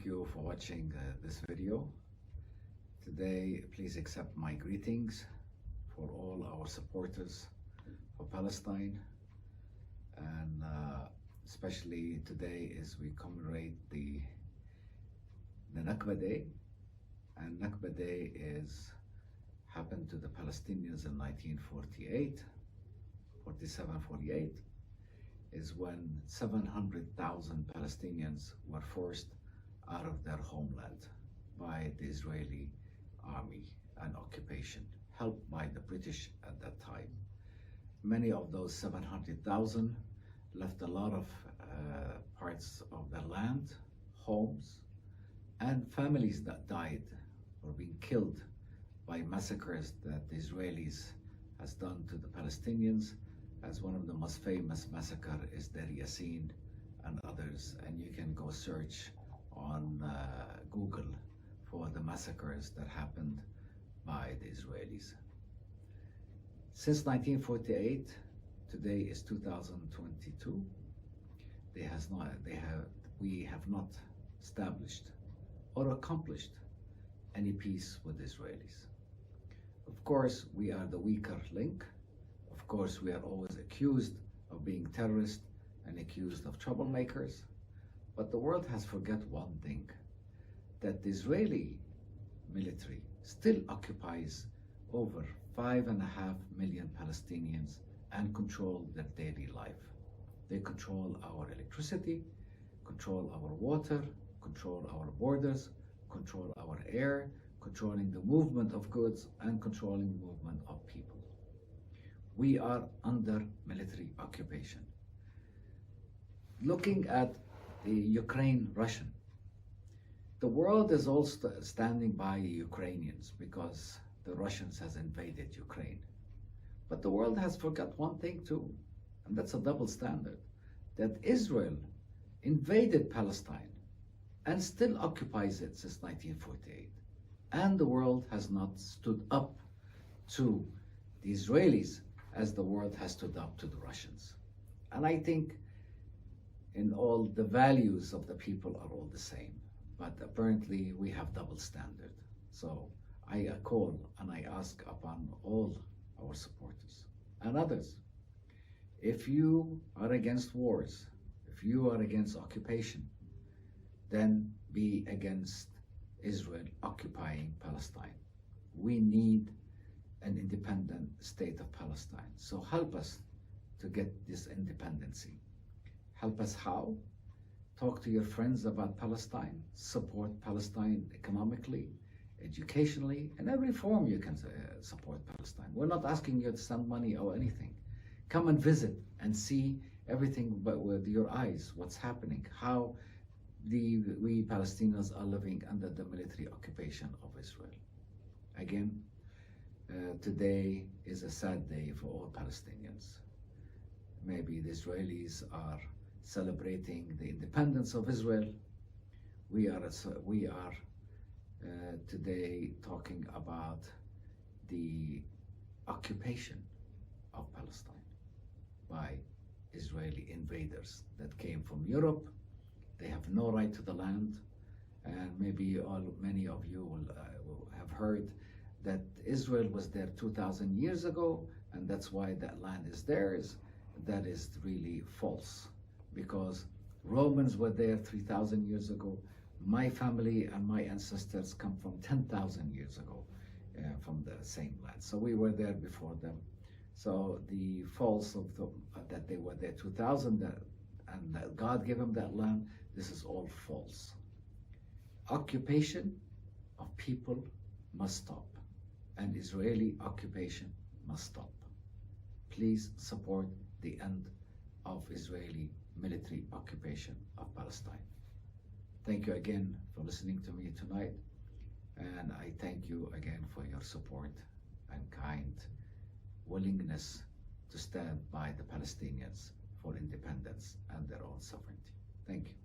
Thank you for watching this video. Today, please accept my greetings for all our supporters for Palestine. And especially today as we commemorate the Nakba Day. And Nakba Day happened to the Palestinians in 1948, 47-48, is when 700,000 Palestinians were forced out of their homeland by the Israeli army and occupation, helped by the British at that time. Many of those 700,000 left a lot of parts of their land, homes, and families that died or being killed by massacres that the Israelis has done to the Palestinians. As one of the most famous massacre is Deir Yassin and others, and you can go search on Google for the massacres that happened by the Israelis. Since 1948, today is 2022, we have not established or accomplished any peace with the Israelis. Of course, we are the weaker link. Of course, we are always accused of being terrorists and accused of troublemakers. But the world has forgot one thing, that the Israeli military still occupies over 5.5 million Palestinians and control their daily life. They control our electricity, control our water, control our borders, control our air, controlling the movement of goods and controlling the movement of people. We are under military occupation. Looking at the Ukraine-Russian, the world is all standing by Ukrainians because the Russians has invaded Ukraine. But the world has forgot one thing too, and that's a double standard, that Israel invaded Palestine and still occupies it since 1948. And the world has not stood up to the Israelis as the world has stood up to the Russians. And I think in all the values of the people are all the same, but apparently we have double standard. So I call and I ask upon all our supporters and others, if you are against wars, if you are against occupation, then be against Israel occupying Palestine. We need an independent state of Palestine. So help us to get this independency. Help us how? Talk to your friends about Palestine. Support Palestine economically, educationally, in every form you can support Palestine. We're not asking you to send money or anything. Come and visit and see everything but with your eyes, what's happening, how we Palestinians are living under the military occupation of Israel. Again, today is a sad day for all Palestinians. Maybe the Israelis are celebrating the independence of Israel. We are today talking about the occupation of Palestine by Israeli invaders that came from Europe. They have no right to the land, and maybe many of you will have heard that Israel was there 2,000 years ago, and that's why that land is theirs. That is really false, because Romans were there 3,000 years ago. My family and my ancestors come from 10,000 years ago from the same land. So we were there before them. So the false of that they were there 2,000 and that God gave them that land, this is all false. Occupation of people must stop, and Israeli occupation must stop. Please support the end of Israeli military occupation of Palestine. Thank you again for listening to me tonight, and I thank you again for your support and kind willingness to stand by the Palestinians for independence and their own sovereignty. Thank you.